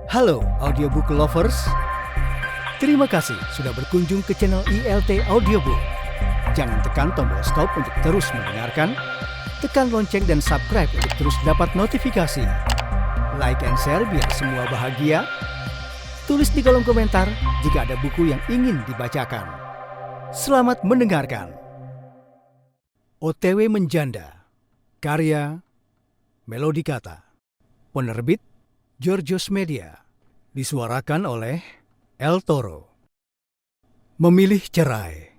Halo audiobook lovers, terima kasih sudah berkunjung ke channel ILT Audiobook. Jangan tekan tombol stop untuk terus mendengarkan, tekan lonceng dan subscribe untuk terus dapat notifikasi. Like and share biar semua bahagia. Tulis di kolom komentar jika ada buku yang ingin dibacakan. Selamat mendengarkan. OTW Menjanda, karya Melodi Kata, penerbit Georgios Media, disuarakan oleh El Toro. Memilih cerai.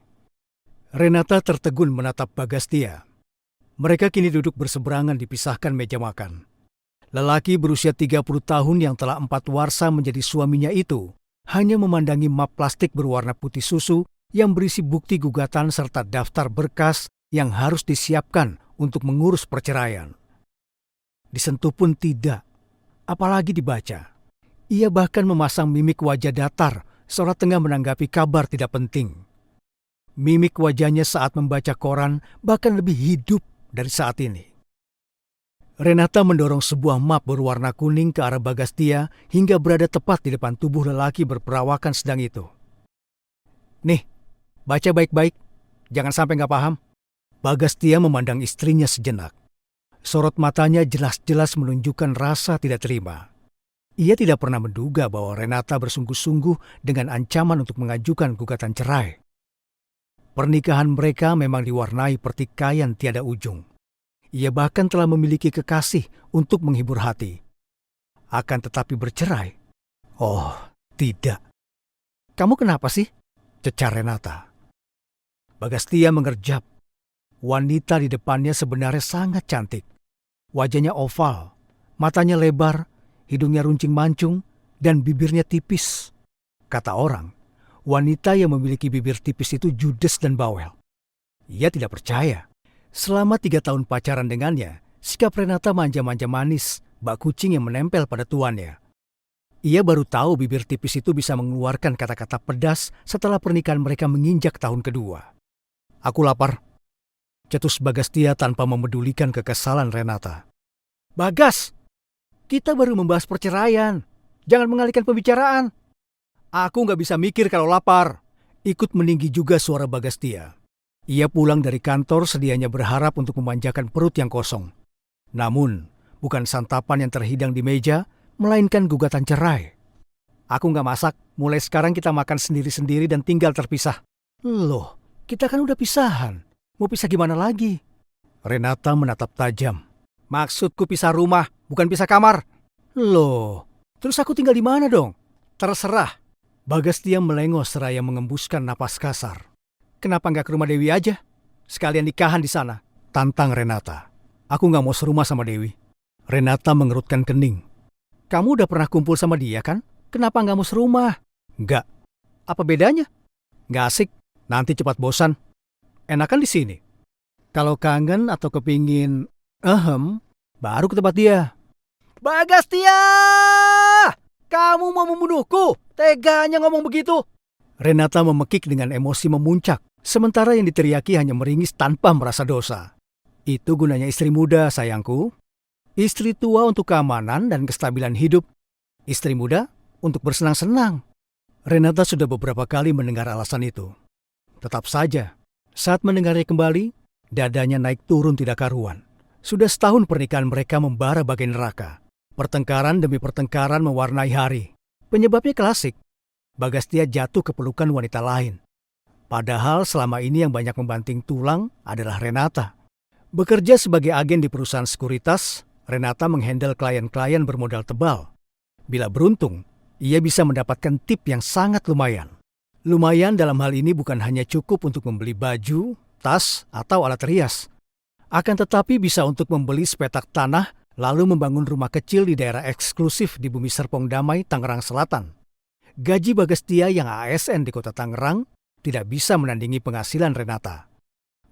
Renata tertegun menatap Bagastia. Mereka kini duduk berseberangan dipisahkan meja makan. Lelaki berusia 30 tahun yang telah 4 warsa menjadi suaminya itu hanya memandangi map plastik berwarna putih susu yang berisi bukti gugatan serta daftar berkas yang harus disiapkan untuk mengurus perceraian. Disentuh pun tidak, apalagi dibaca. Ia bahkan memasang mimik wajah datar seolah tengah menanggapi kabar tidak penting. Mimik wajahnya saat membaca koran bahkan lebih hidup dari saat ini. Renata mendorong sebuah map berwarna kuning ke arah Bagastia hingga berada tepat di depan tubuh lelaki berperawakan sedang itu. Nih, baca baik-baik, jangan sampai nggak paham. Bagastia memandang istrinya sejenak. Sorot matanya jelas-jelas menunjukkan rasa tidak terima. Ia tidak pernah menduga bahwa Renata bersungguh-sungguh dengan ancaman untuk mengajukan gugatan cerai. Pernikahan mereka memang diwarnai pertikaian tiada ujung. Ia bahkan telah memiliki kekasih untuk menghibur hati. Akan tetapi bercerai? Oh, tidak. Kamu kenapa sih? Cecar Renata. Bagastia mengerjap. Wanita di depannya sebenarnya sangat cantik. Wajahnya oval, matanya lebar, hidungnya runcing mancung, dan bibirnya tipis. Kata orang, wanita yang memiliki bibir tipis itu judes dan bawel. Ia tidak percaya. Selama 3 tahun pacaran dengannya, sikap Renata manja-manja manis, bak kucing yang menempel pada tuannya. Ia baru tahu bibir tipis itu bisa mengeluarkan kata-kata pedas setelah pernikahan mereka menginjak tahun kedua. Aku lapar. Cetus Bagastia tanpa memedulikan kekesalan Renata. Bagas, kita baru membahas perceraian. Jangan mengalihkan pembicaraan. Aku nggak bisa mikir kalau lapar. Ikut meninggi juga suara Bagastia. Ia pulang dari kantor sedianya berharap untuk memanjakan perut yang kosong. Namun, bukan santapan yang terhidang di meja, melainkan gugatan cerai. Aku nggak masak, mulai sekarang kita makan sendiri-sendiri dan tinggal terpisah. Loh, kita kan udah pisahan. Mau pisah gimana lagi? Renata menatap tajam. Maksudku pisah rumah, bukan pisah kamar. Loh, terus aku tinggal di mana dong? Terserah. Bagastia melengos seraya mengembuskan napas kasar. Kenapa nggak ke rumah Dewi aja? Sekalian nikahan di sana. Tantang Renata. Aku nggak mau serumah sama Dewi. Renata mengerutkan kening. Kamu udah pernah kumpul sama dia kan? Kenapa nggak mau serumah? Nggak. Apa bedanya? Nggak asik. Nanti cepat bosan. Enakan di sini. Kalau kangen atau kepingin baru ke tempat dia. Bagastia! Kamu mau membunuhku? Teganya ngomong begitu. Renata memekik dengan emosi memuncak, sementara yang diteriaki hanya meringis tanpa merasa dosa. Itu gunanya istri muda, sayangku. Istri tua untuk keamanan dan kestabilan hidup. Istri muda untuk bersenang-senang. Renata sudah beberapa kali mendengar alasan itu. Tetap saja, saat mendengarnya kembali, dadanya naik turun tidak karuan. Sudah setahun pernikahan mereka membara bagai neraka. Pertengkaran demi pertengkaran mewarnai hari. Penyebabnya klasik. Bagastia jatuh ke pelukan wanita lain. Padahal selama ini yang banyak membanting tulang adalah Renata. Bekerja sebagai agen di perusahaan sekuritas, Renata menghandle klien-klien bermodal tebal. Bila beruntung, ia bisa mendapatkan tip yang sangat lumayan. Lumayan dalam hal ini bukan hanya cukup untuk membeli baju, tas, atau alat rias. Akan tetapi bisa untuk membeli sepetak tanah lalu membangun rumah kecil di daerah eksklusif di Bumi Serpong Damai, Tangerang Selatan. Gaji Bagastia yang ASN di kota Tangerang tidak bisa menandingi penghasilan Renata.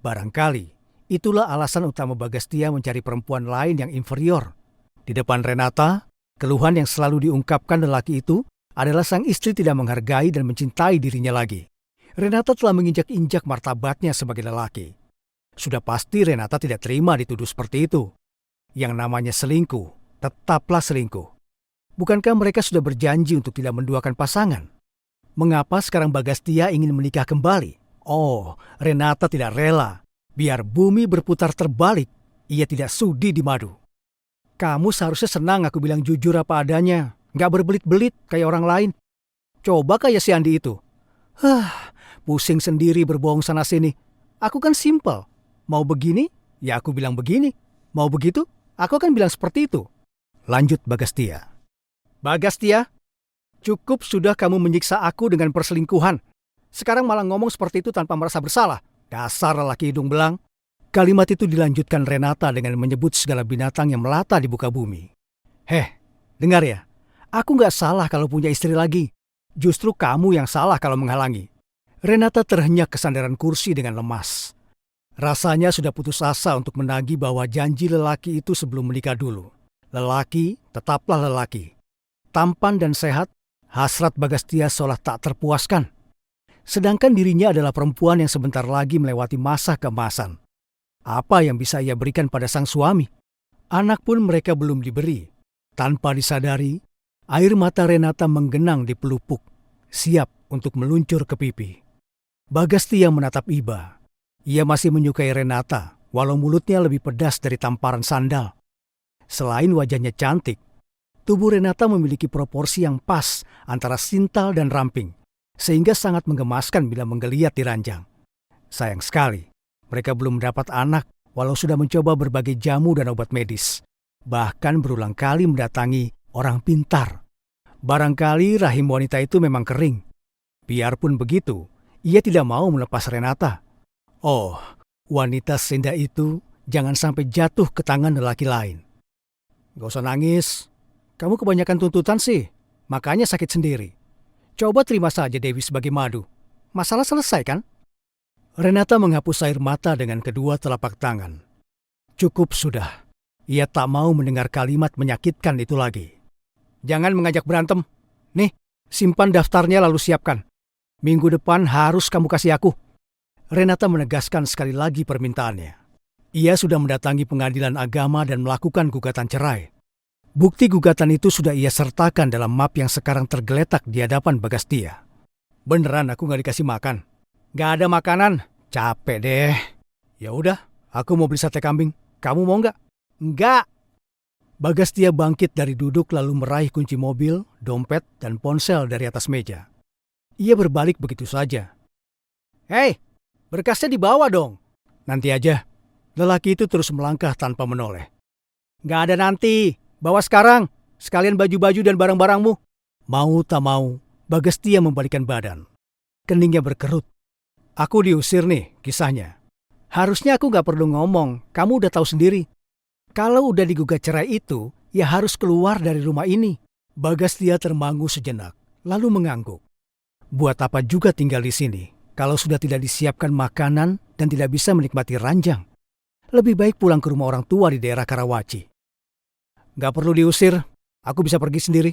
Barangkali itulah alasan utama Bagastia mencari perempuan lain yang inferior. Di depan Renata, keluhan yang selalu diungkapkan lelaki itu adalah sang istri tidak menghargai dan mencintai dirinya lagi. Renata telah menginjak-injak martabatnya sebagai lelaki. Sudah pasti Renata tidak terima dituduh seperti itu. Yang namanya selingkuh, tetaplah selingkuh. Bukankah mereka sudah berjanji untuk tidak menduakan pasangan? Mengapa sekarang Bagastia ingin menikah kembali? Oh, Renata tidak rela. Biar bumi berputar terbalik, ia tidak sudi dimadu. Kamu seharusnya senang aku bilang jujur apa adanya. Nggak berbelit-belit kayak orang lain. Coba kayak si Andi itu. Pusing sendiri berbohong sana-sini. Aku kan simpel. Mau begini, ya aku bilang begini. Mau begitu, aku akan bilang seperti itu. Lanjut Bagastia. Bagastia, cukup sudah kamu menyiksa aku dengan perselingkuhan. Sekarang malah ngomong seperti itu tanpa merasa bersalah. Dasar lelaki hidung belang. Kalimat itu dilanjutkan Renata dengan menyebut segala binatang yang melata di muka bumi. Dengar ya. Aku nggak salah kalau punya istri lagi. Justru kamu yang salah kalau menghalangi. Renata terhenyak ke sandaran kursi dengan lemas. Rasanya sudah putus asa untuk menagih bahwa janji lelaki itu sebelum menikah dulu. Lelaki tetaplah lelaki. Tampan dan sehat, hasrat Bagastia seolah tak terpuaskan. Sedangkan dirinya adalah perempuan yang sebentar lagi melewati masa keemasan. Apa yang bisa ia berikan pada sang suami? Anak pun mereka belum diberi. Tanpa disadari, air mata Renata menggenang di pelupuk, siap untuk meluncur ke pipi. Bagastia menatap iba. Ia masih menyukai Renata, walau mulutnya lebih pedas dari tamparan sandal. Selain wajahnya cantik, tubuh Renata memiliki proporsi yang pas antara sintal dan ramping, sehingga sangat menggemaskan bila menggeliat di ranjang. Sayang sekali, mereka belum mendapat anak, walau sudah mencoba berbagai jamu dan obat medis. Bahkan berulang kali mendatangi orang pintar. Barangkali rahim wanita itu memang kering. Biarpun begitu, ia tidak mau melepas Renata. Oh, wanita senda itu jangan sampai jatuh ke tangan lelaki lain. Gak usah nangis. Kamu kebanyakan tuntutan sih, makanya sakit sendiri. Coba terima saja Dewi sebagai madu. Masalah selesai kan? Renata menghapus air mata dengan kedua telapak tangan. Cukup sudah. Ia tak mau mendengar kalimat menyakitkan itu lagi. Jangan mengajak berantem. Nih, simpan daftarnya lalu siapkan. Minggu depan harus kamu kasih aku. Renata menegaskan sekali lagi permintaannya. Ia sudah mendatangi pengadilan agama dan melakukan gugatan cerai. Bukti gugatan itu sudah ia sertakan dalam map yang sekarang tergeletak di hadapan Bagastia. Beneran aku gak dikasih makan? Gak ada makanan. Capek deh. Ya udah, aku mau beli sate kambing. Kamu mau nggak? Enggak. Bagastia bangkit dari duduk lalu meraih kunci mobil, dompet, dan ponsel dari atas meja. Ia berbalik begitu saja. Hei, berkasnya dibawa dong. Nanti aja. Lelaki itu terus melangkah tanpa menoleh. Gak ada nanti. Bawa sekarang. Sekalian baju-baju dan barang-barangmu. Mau tak mau, Bagastia membalikkan badan. Keningnya berkerut. Aku diusir nih, kisahnya. Harusnya aku gak perlu ngomong, kamu udah tahu sendiri. Kalau udah digugat cerai itu, ya harus keluar dari rumah ini. Bagastia termangu sejenak, lalu mengangguk. Buat apa juga tinggal di sini, kalau sudah tidak disiapkan makanan dan tidak bisa menikmati ranjang? Lebih baik pulang ke rumah orang tua di daerah Karawaci. Gak perlu diusir, aku bisa pergi sendiri.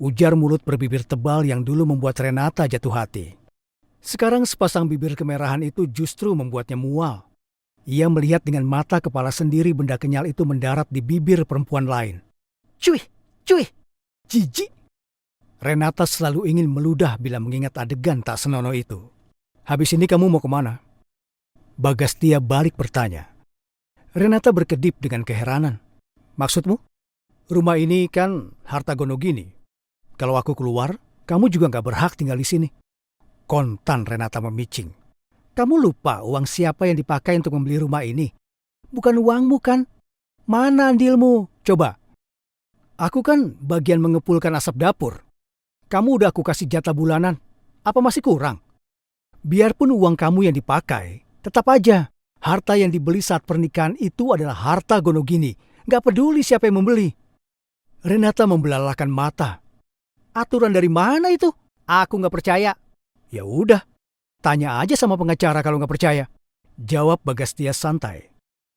Ujar mulut berbibir tebal yang dulu membuat Renata jatuh hati. Sekarang sepasang bibir kemerahan itu justru membuatnya mual. Ia melihat dengan mata kepala sendiri benda kenyal itu mendarat di bibir perempuan lain. Cuy, jijik. Renata selalu ingin meludah bila mengingat adegan tak senonoh itu. Habis ini kamu mau kemana? Bagastia balik bertanya. Renata berkedip dengan keheranan. Maksudmu? Rumah ini kan harta Gonogini. Kalau aku keluar, kamu juga gak berhak tinggal di sini. Kontan Renata memicing. Kamu lupa uang siapa yang dipakai untuk membeli rumah ini? Bukan uangmu kan? Mana andilmu? Coba. Aku kan bagian mengepulkan asap dapur. Kamu udah aku kasih jatah bulanan. Apa masih kurang? Biarpun uang kamu yang dipakai, tetap aja. Harta yang dibeli saat pernikahan itu adalah harta Gonogini. Gak peduli siapa yang membeli. Renata membelalakan mata. Aturan dari mana itu? Aku gak percaya. Ya udah, tanya aja sama pengacara kalau nggak percaya. Jawab Bagastia santai.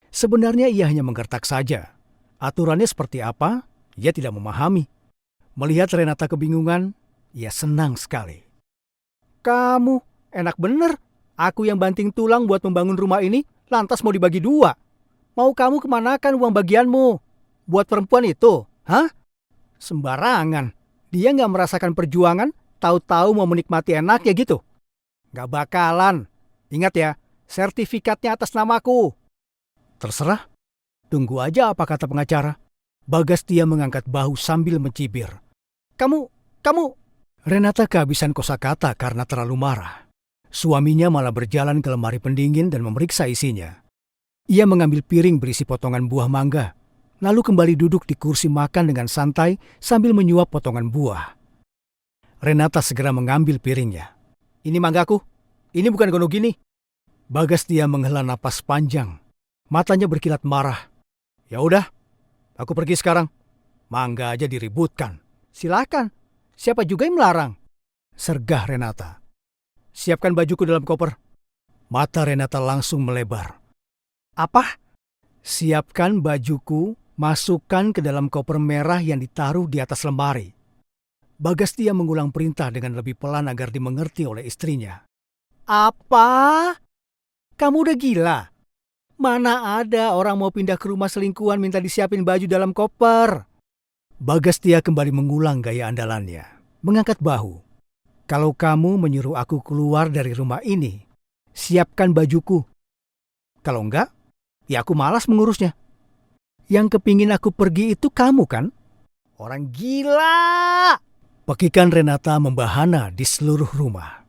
Sebenarnya ia hanya menggertak saja. Aturannya seperti apa, ia tidak memahami. Melihat Renata kebingungan, ia senang sekali. Kamu, enak bener. Aku yang banting tulang buat membangun rumah ini, lantas mau dibagi dua. Mau kamu kemanakan uang bagianmu? Buat perempuan itu, hah? Sembarangan. Dia nggak merasakan perjuangan, tahu-tahu mau menikmati enaknya gitu. Nggak bakalan. Ingat ya, sertifikatnya atas namaku. Terserah. Tunggu aja apa kata pengacara. Bagastia mengangkat bahu sambil mencibir. Kamu... Renata kehabisan kosakata karena terlalu marah. Suaminya malah berjalan ke lemari pendingin dan memeriksa isinya. Ia mengambil piring berisi potongan buah mangga, lalu kembali duduk di kursi makan dengan santai sambil menyuap potongan buah. Renata segera mengambil piringnya. Ini manggaku, ini bukan gonogini. Bagastia menghela napas panjang. Matanya berkilat marah. Ya udah, aku pergi sekarang. Mangga aja diributkan. Silakan, siapa juga yang melarang? Sergah Renata. Siapkan bajuku dalam koper. Mata Renata langsung melebar. Apa? Siapkan bajuku, masukkan ke dalam koper merah yang ditaruh di atas lemari. Bagastia mengulang perintah dengan lebih pelan agar dimengerti oleh istrinya. Apa? Kamu udah gila? Mana ada orang mau pindah ke rumah selingkuhan minta disiapin baju dalam koper? Bagastia kembali mengulang gaya andalannya, mengangkat bahu. Kalau kamu menyuruh aku keluar dari rumah ini, siapkan bajuku. Kalau enggak, ya aku malas mengurusnya. Yang kepingin aku pergi itu kamu kan? Orang gila! Pekikan Renata membahana di seluruh rumah.